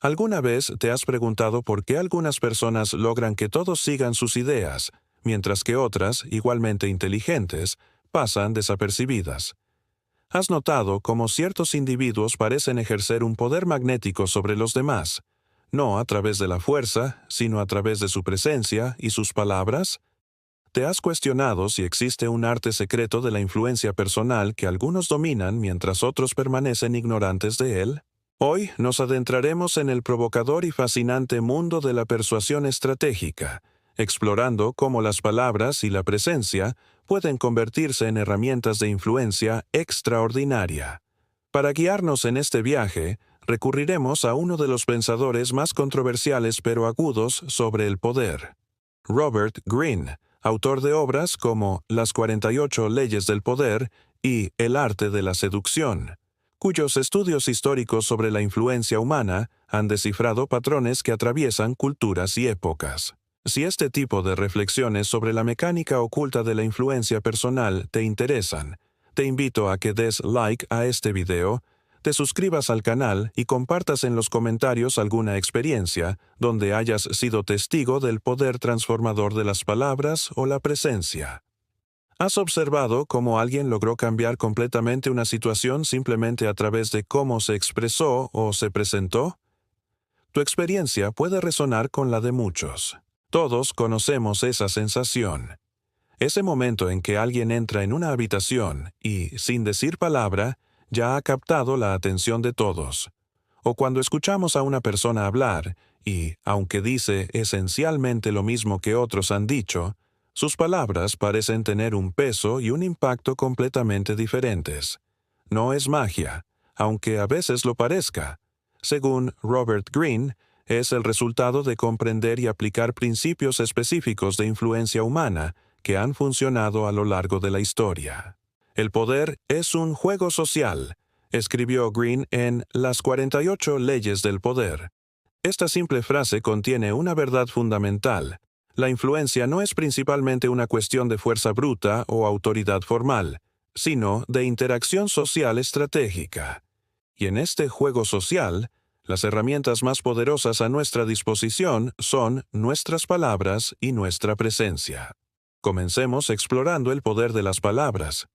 ¿Alguna vez te has preguntado por qué algunas personas logran que todos sigan sus ideas, mientras que otras, igualmente inteligentes, pasan desapercibidas? ¿Has notado cómo ciertos individuos parecen ejercer un poder magnético sobre los demás, no a través de la fuerza, sino a través de su presencia y sus palabras? ¿Te has cuestionado si existe un arte secreto de la influencia personal que algunos dominan mientras otros permanecen ignorantes de él? Hoy nos adentraremos en el provocador y fascinante mundo de la persuasión estratégica, explorando cómo las palabras y la presencia pueden convertirse en herramientas de influencia extraordinaria. Para guiarnos en este viaje, recurriremos a uno de los pensadores más controversiales pero agudos sobre el poder, Robert Greene, autor de obras como Las 48 leyes del poder y El arte de la seducción, cuyos estudios históricos sobre la influencia humana han descifrado patrones que atraviesan culturas y épocas. Si este tipo de reflexiones sobre la mecánica oculta de la influencia personal te interesan, te invito a que des like a este video, te suscribas al canal y compartas en los comentarios alguna experiencia donde hayas sido testigo del poder transformador de las palabras o la presencia. ¿Has observado cómo alguien logró cambiar completamente una situación simplemente a través de cómo se expresó o se presentó? Tu experiencia puede resonar con la de muchos. Todos conocemos esa sensación. Ese momento en que alguien entra en una habitación y, sin decir palabra, ya ha captado la atención de todos. O cuando escuchamos a una persona hablar y, aunque dice esencialmente lo mismo que otros han dicho, sus palabras parecen tener un peso y un impacto completamente diferentes. No es magia, aunque a veces lo parezca. Según Robert Greene, es el resultado de comprender y aplicar principios específicos de influencia humana que han funcionado a lo largo de la historia. El poder es un juego social, escribió Greene en Las 48 leyes del poder. Esta simple frase contiene una verdad fundamental. La influencia no es principalmente una cuestión de fuerza bruta o autoridad formal, sino de interacción social estratégica. Y en este juego social, las herramientas más poderosas a nuestra disposición son nuestras palabras y nuestra presencia. Comencemos explorando el poder de las palabras.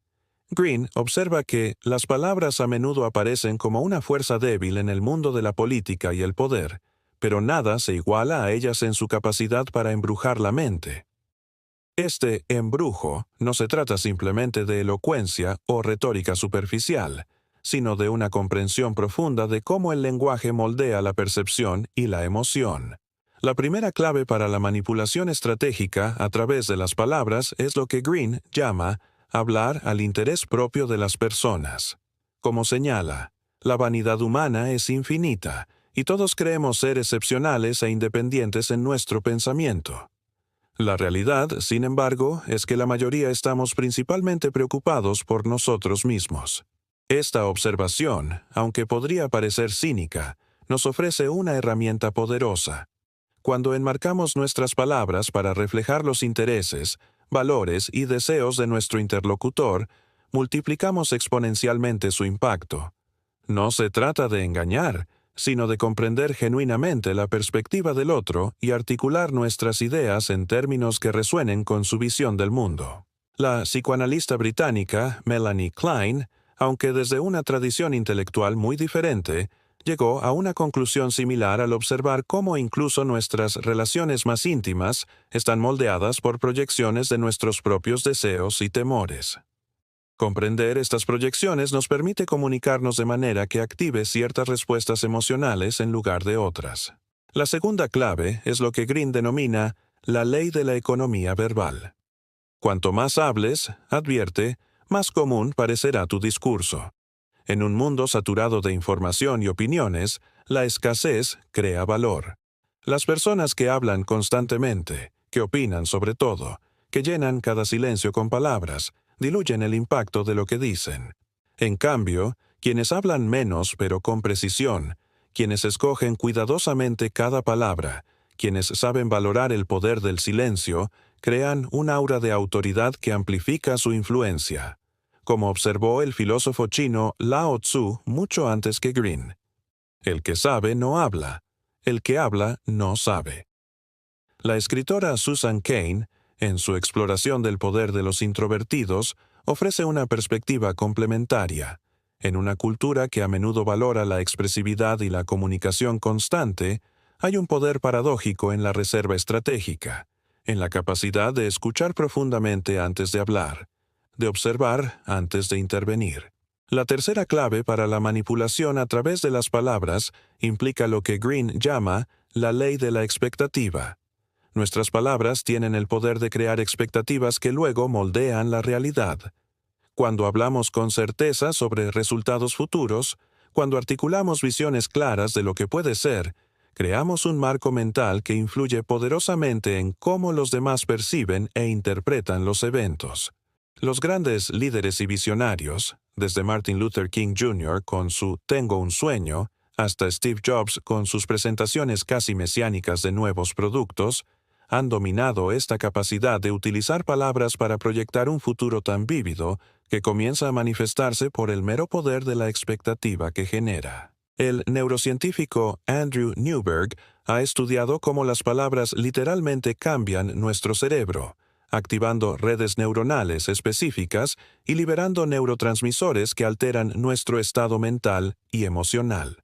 Greene observa que las palabras a menudo aparecen como una fuerza débil en el mundo de la política y el poder, pero nada se iguala a ellas en su capacidad para embrujar la mente. Este embrujo no se trata simplemente de elocuencia o retórica superficial, sino de una comprensión profunda de cómo el lenguaje moldea la percepción y la emoción. La primera clave para la manipulación estratégica a través de las palabras es lo que Greene llama hablar al interés propio de las personas. Como señala, la vanidad humana es infinita, y todos creemos ser excepcionales e independientes en nuestro pensamiento. La realidad, sin embargo, es que la mayoría estamos principalmente preocupados por nosotros mismos. Esta observación, aunque podría parecer cínica, nos ofrece una herramienta poderosa. Cuando enmarcamos nuestras palabras para reflejar los intereses, valores y deseos de nuestro interlocutor, multiplicamos exponencialmente su impacto. No se trata de engañar, sino de comprender genuinamente la perspectiva del otro y articular nuestras ideas en términos que resuenen con su visión del mundo. La psicoanalista británica Melanie Klein, aunque desde una tradición intelectual muy diferente, llegó a una conclusión similar al observar cómo incluso nuestras relaciones más íntimas están moldeadas por proyecciones de nuestros propios deseos y temores. Comprender estas proyecciones nos permite comunicarnos de manera que active ciertas respuestas emocionales en lugar de otras. La segunda clave es lo que Greene denomina la ley de la economía verbal. Cuanto más hables, advierte, más común parecerá tu discurso. En un mundo saturado de información y opiniones, la escasez crea valor. Las personas que hablan constantemente, que opinan sobre todo, que llenan cada silencio con palabras, diluyen el impacto de lo que dicen. En cambio, quienes hablan menos pero con precisión, quienes escogen cuidadosamente cada palabra, quienes saben valorar el poder del silencio, crean un aura de autoridad que amplifica su influencia, como observó el filósofo chino Lao Tzu mucho antes que Greene. El que sabe no habla, el que habla no sabe. La escritora Susan Cain, en su exploración del poder de los introvertidos, ofrece una perspectiva complementaria. En una cultura que a menudo valora la expresividad y la comunicación constante, hay un poder paradójico en la reserva estratégica, en la capacidad de escuchar profundamente antes de hablar, de observar antes de intervenir. La tercera clave para la manipulación a través de las palabras implica lo que Green llama la ley de la expectativa. Nuestras palabras tienen el poder de crear expectativas que luego moldean la realidad. Cuando hablamos con certeza sobre resultados futuros, cuando articulamos visiones claras de lo que puede ser, creamos un marco mental que influye poderosamente en cómo los demás perciben e interpretan los eventos. Los grandes líderes y visionarios, desde Martin Luther King Jr. con su Tengo un sueño, hasta Steve Jobs con sus presentaciones casi mesiánicas de nuevos productos, han dominado esta capacidad de utilizar palabras para proyectar un futuro tan vívido que comienza a manifestarse por el mero poder de la expectativa que genera. El neurocientífico Andrew Newberg ha estudiado cómo las palabras literalmente cambian nuestro cerebro, activando redes neuronales específicas y liberando neurotransmisores que alteran nuestro estado mental y emocional.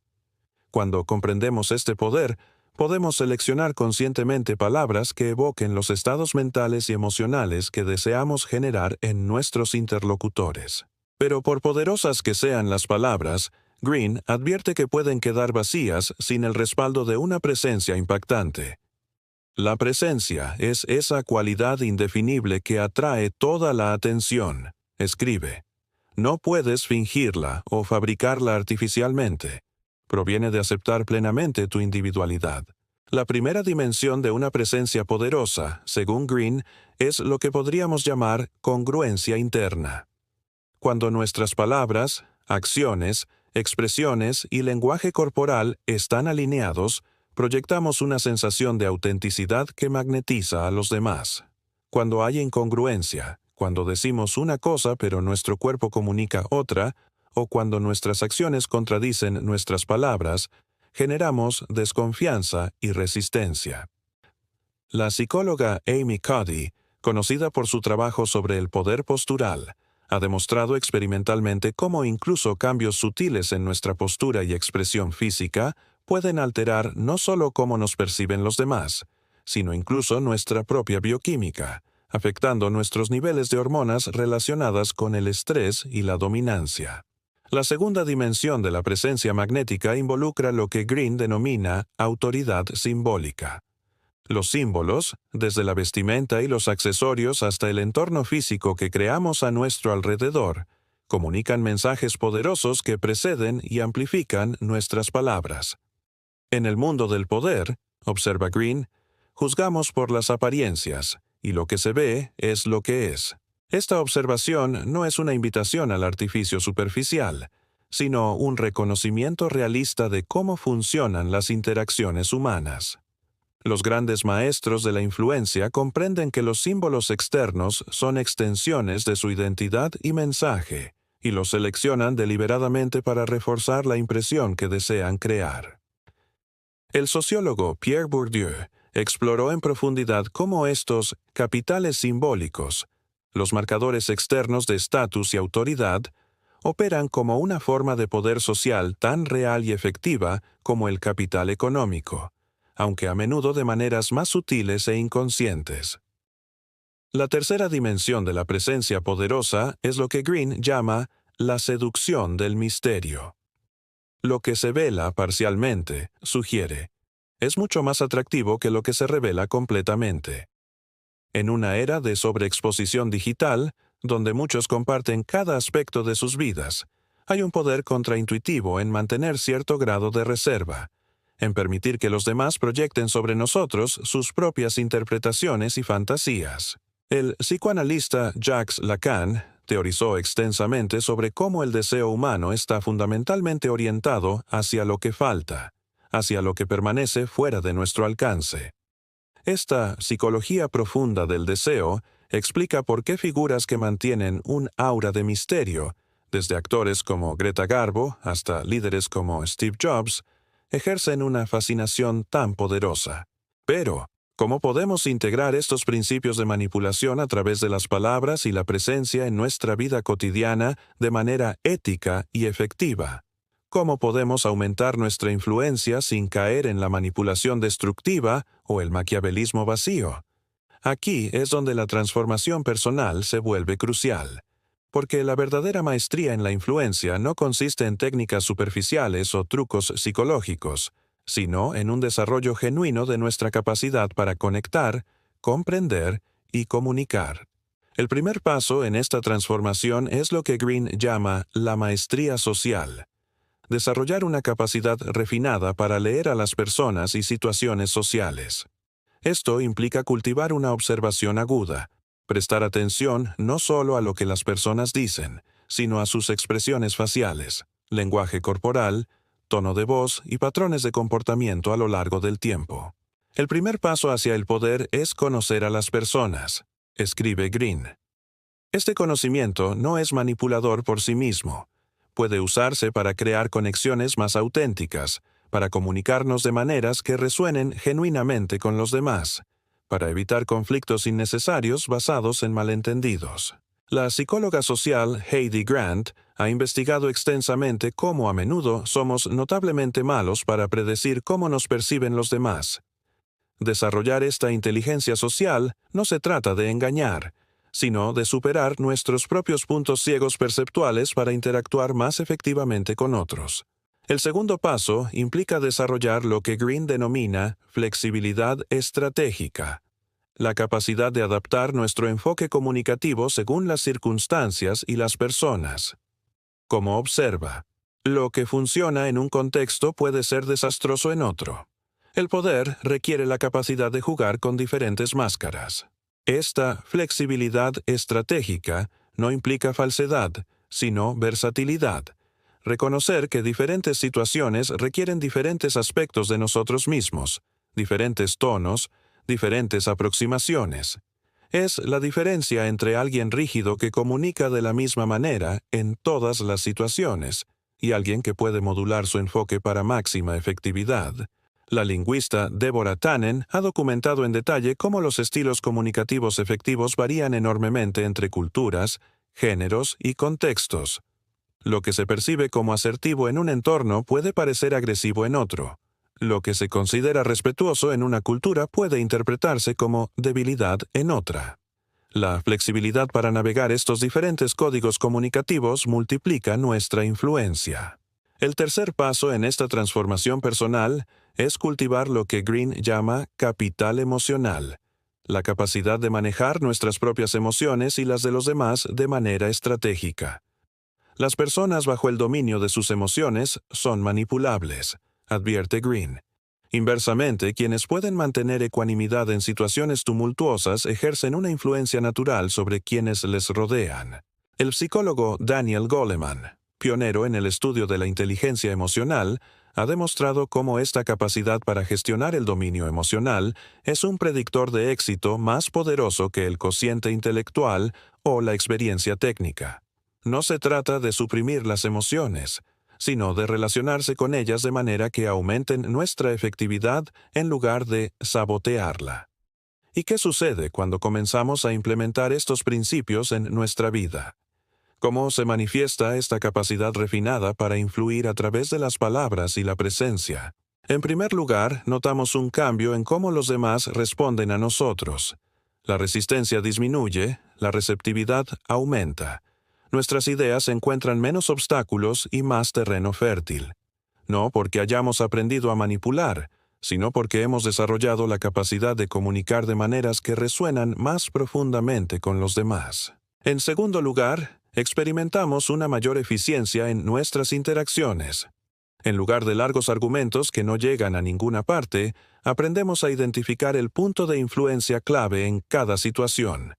Cuando comprendemos este poder, podemos seleccionar conscientemente palabras que evoquen los estados mentales y emocionales que deseamos generar en nuestros interlocutores. Pero por poderosas que sean las palabras, Green advierte que pueden quedar vacías sin el respaldo de una presencia impactante. La presencia es esa cualidad indefinible que atrae toda la atención, escribe. No puedes fingirla o fabricarla artificialmente. Proviene de aceptar plenamente tu individualidad. La primera dimensión de una presencia poderosa, según Green, es lo que podríamos llamar congruencia interna. Cuando nuestras palabras, acciones, expresiones y lenguaje corporal están alineados, proyectamos una sensación de autenticidad que magnetiza a los demás. Cuando hay incongruencia, cuando decimos una cosa pero nuestro cuerpo comunica otra, o cuando nuestras acciones contradicen nuestras palabras, generamos desconfianza y resistencia. La psicóloga Amy Cuddy, conocida por su trabajo sobre el poder postural, ha demostrado experimentalmente cómo incluso cambios sutiles en nuestra postura y expresión física pueden alterar no solo cómo nos perciben los demás, sino incluso nuestra propia bioquímica, afectando nuestros niveles de hormonas relacionadas con el estrés y la dominancia. La segunda dimensión de la presencia magnética involucra lo que Green denomina autoridad simbólica. Los símbolos, desde la vestimenta y los accesorios hasta el entorno físico que creamos a nuestro alrededor, comunican mensajes poderosos que preceden y amplifican nuestras palabras. En el mundo del poder, observa Green, juzgamos por las apariencias, y lo que se ve es lo que es. Esta observación no es una invitación al artificio superficial, sino un reconocimiento realista de cómo funcionan las interacciones humanas. Los grandes maestros de la influencia comprenden que los símbolos externos son extensiones de su identidad y mensaje, y los seleccionan deliberadamente para reforzar la impresión que desean crear. El sociólogo Pierre Bourdieu exploró en profundidad cómo estos capitales simbólicos, los marcadores externos de estatus y autoridad, operan como una forma de poder social tan real y efectiva como el capital económico, aunque a menudo de maneras más sutiles e inconscientes. La tercera dimensión de la presencia poderosa es lo que Green llama la seducción del misterio. Lo que se vela parcialmente, sugiere, es mucho más atractivo que lo que se revela completamente. En una era de sobreexposición digital, donde muchos comparten cada aspecto de sus vidas, hay un poder contraintuitivo en mantener cierto grado de reserva, en permitir que los demás proyecten sobre nosotros sus propias interpretaciones y fantasías. El psicoanalista Jacques Lacan teorizó extensamente sobre cómo el deseo humano está fundamentalmente orientado hacia lo que falta, hacia lo que permanece fuera de nuestro alcance. Esta psicología profunda del deseo explica por qué figuras que mantienen un aura de misterio, desde actores como Greta Garbo hasta líderes como Steve Jobs, ejercen una fascinación tan poderosa. Pero, ¿cómo podemos integrar estos principios de manipulación a través de las palabras y la presencia en nuestra vida cotidiana de manera ética y efectiva? ¿Cómo podemos aumentar nuestra influencia sin caer en la manipulación destructiva o el maquiavelismo vacío? Aquí es donde la transformación personal se vuelve crucial, porque la verdadera maestría en la influencia no consiste en técnicas superficiales o trucos psicológicos, sino en un desarrollo genuino de nuestra capacidad para conectar, comprender y comunicar. El primer paso en esta transformación es lo que Green llama la maestría social. Desarrollar una capacidad refinada para leer a las personas y situaciones sociales. Esto implica cultivar una observación aguda, prestar atención no solo a lo que las personas dicen, sino a sus expresiones faciales, lenguaje corporal, tono de voz y patrones de comportamiento a lo largo del tiempo. El primer paso hacia el poder es conocer a las personas, escribe Green. Este conocimiento no es manipulador por sí mismo. Puede usarse para crear conexiones más auténticas, para comunicarnos de maneras que resuenen genuinamente con los demás, para evitar conflictos innecesarios basados en malentendidos. La psicóloga social Heidi Grant ha investigado extensamente cómo a menudo somos notablemente malos para predecir cómo nos perciben los demás. Desarrollar esta inteligencia social no se trata de engañar, sino de superar nuestros propios puntos ciegos perceptuales para interactuar más efectivamente con otros. El segundo paso implica desarrollar lo que Green denomina flexibilidad estratégica, la capacidad de adaptar nuestro enfoque comunicativo según las circunstancias y las personas. Como observa, lo que funciona en un contexto puede ser desastroso en otro. El poder requiere la capacidad de jugar con diferentes máscaras. Esta flexibilidad estratégica no implica falsedad, sino versatilidad. Reconocer que diferentes situaciones requieren diferentes aspectos de nosotros mismos, diferentes tonos, diferentes aproximaciones. Es la diferencia entre alguien rígido que comunica de la misma manera en todas las situaciones y alguien que puede modular su enfoque para máxima efectividad. La lingüista Deborah Tannen ha documentado en detalle cómo los estilos comunicativos efectivos varían enormemente entre culturas, géneros y contextos. Lo que se percibe como asertivo en un entorno puede parecer agresivo en otro. Lo que se considera respetuoso en una cultura puede interpretarse como debilidad en otra. La flexibilidad para navegar estos diferentes códigos comunicativos multiplica nuestra influencia. El tercer paso en esta transformación personal es cultivar lo que Green llama capital emocional, la capacidad de manejar nuestras propias emociones y las de los demás de manera estratégica. Las personas bajo el dominio de sus emociones son manipulables, advierte Green. Inversamente, quienes pueden mantener ecuanimidad en situaciones tumultuosas ejercen una influencia natural sobre quienes les rodean. El psicólogo Daniel Goleman, pionero en el estudio de la inteligencia emocional, ha demostrado cómo esta capacidad para gestionar el dominio emocional es un predictor de éxito más poderoso que el cociente intelectual o la experiencia técnica. No se trata de suprimir las emociones, sino de relacionarse con ellas de manera que aumenten nuestra efectividad en lugar de sabotearla. ¿Y qué sucede cuando comenzamos a implementar estos principios en nuestra vida? ¿Cómo se manifiesta esta capacidad refinada para influir a través de las palabras y la presencia? En primer lugar, notamos un cambio en cómo los demás responden a nosotros. La resistencia disminuye, la receptividad aumenta. Nuestras ideas encuentran menos obstáculos y más terreno fértil. No porque hayamos aprendido a manipular, sino porque hemos desarrollado la capacidad de comunicar de maneras que resuenan más profundamente con los demás. En segundo lugar, experimentamos una mayor eficiencia en nuestras interacciones. En lugar de largos argumentos que no llegan a ninguna parte, aprendemos a identificar el punto de influencia clave en cada situación.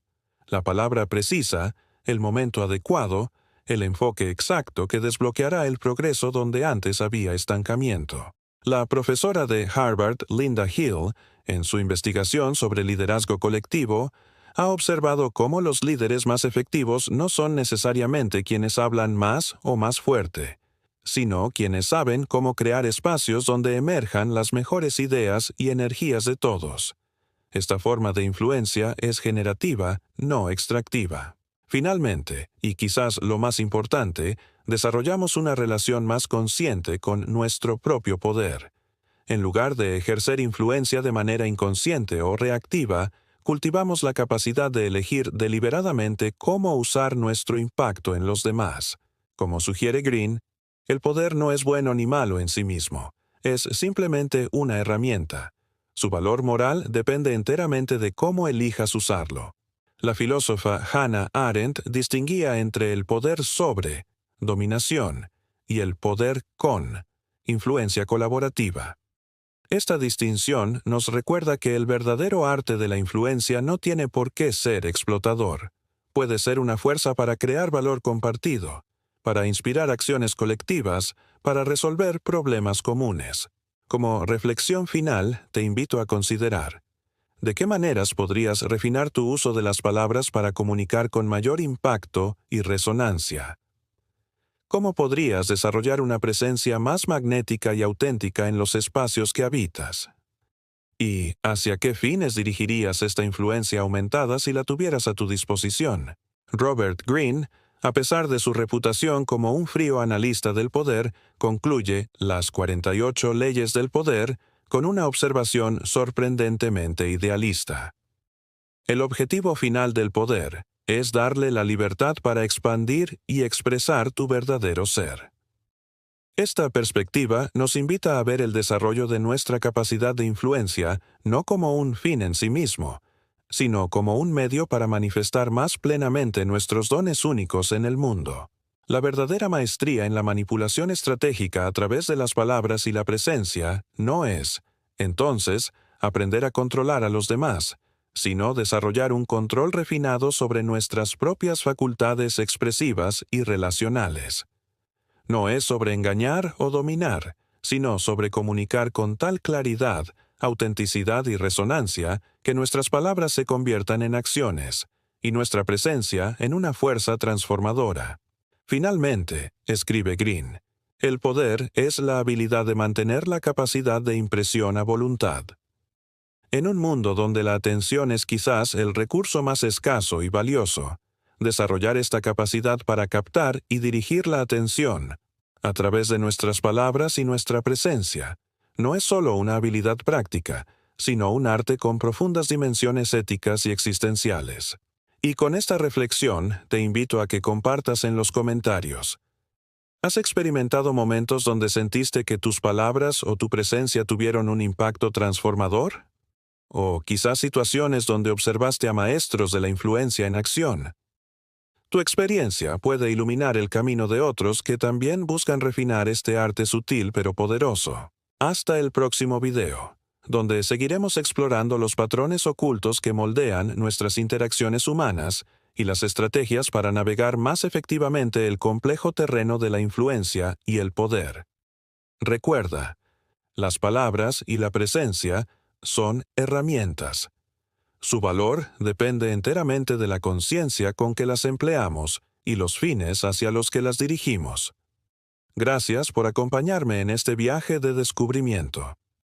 La palabra precisa, el momento adecuado, el enfoque exacto que desbloqueará el progreso donde antes había estancamiento. La profesora de Harvard, Linda Hill, en su investigación sobre liderazgo colectivo, ha observado cómo los líderes más efectivos no son necesariamente quienes hablan más o más fuerte, sino quienes saben cómo crear espacios donde emerjan las mejores ideas y energías de todos. Esta forma de influencia es generativa, no extractiva. Finalmente, y quizás lo más importante, desarrollamos una relación más consciente con nuestro propio poder. En lugar de ejercer influencia de manera inconsciente o reactiva, cultivamos la capacidad de elegir deliberadamente cómo usar nuestro impacto en los demás. Como sugiere Green, el poder no es bueno ni malo en sí mismo, es simplemente una herramienta. Su valor moral depende enteramente de cómo elijas usarlo. La filósofa Hannah Arendt distinguía entre el poder sobre, dominación, y el poder con, influencia colaborativa. Esta distinción nos recuerda que el verdadero arte de la influencia no tiene por qué ser explotador. Puede ser una fuerza para crear valor compartido, para inspirar acciones colectivas, para resolver problemas comunes. Como reflexión final, te invito a considerar: ¿de qué maneras podrías refinar tu uso de las palabras para comunicar con mayor impacto y resonancia? ¿Cómo podrías desarrollar una presencia más magnética y auténtica en los espacios que habitas? ¿Y hacia qué fines dirigirías esta influencia aumentada si la tuvieras a tu disposición? Robert Greene, a pesar de su reputación como un frío analista del poder, concluye Las 48 leyes del poder con una observación sorprendentemente idealista. El objetivo final del poder es darle la libertad para expandir y expresar tu verdadero ser. Esta perspectiva nos invita a ver el desarrollo de nuestra capacidad de influencia no como un fin en sí mismo, sino como un medio para manifestar más plenamente nuestros dones únicos en el mundo. La verdadera maestría en la manipulación estratégica a través de las palabras y la presencia no es, entonces, aprender a controlar a los demás, sino desarrollar un control refinado sobre nuestras propias facultades expresivas y relacionales. No es sobre engañar o dominar, sino sobre comunicar con tal claridad, autenticidad y resonancia que nuestras palabras se conviertan en acciones, y nuestra presencia en una fuerza transformadora. Finalmente, escribe Green, el poder es la habilidad de mantener la capacidad de impresión a voluntad. En un mundo donde la atención es quizás el recurso más escaso y valioso, desarrollar esta capacidad para captar y dirigir la atención, a través de nuestras palabras y nuestra presencia, no es solo una habilidad práctica, sino un arte con profundas dimensiones éticas y existenciales. Y con esta reflexión te invito a que compartas en los comentarios: ¿has experimentado momentos donde sentiste que tus palabras o tu presencia tuvieron un impacto transformador? O quizás situaciones donde observaste a maestros de la influencia en acción. Tu experiencia puede iluminar el camino de otros que también buscan refinar este arte sutil pero poderoso. Hasta el próximo video, donde seguiremos explorando los patrones ocultos que moldean nuestras interacciones humanas y las estrategias para navegar más efectivamente el complejo terreno de la influencia y el poder. Recuerda, las palabras y la presencia son herramientas. Su valor depende enteramente de la conciencia con que las empleamos y los fines hacia los que las dirigimos. Gracias por acompañarme en este viaje de descubrimiento.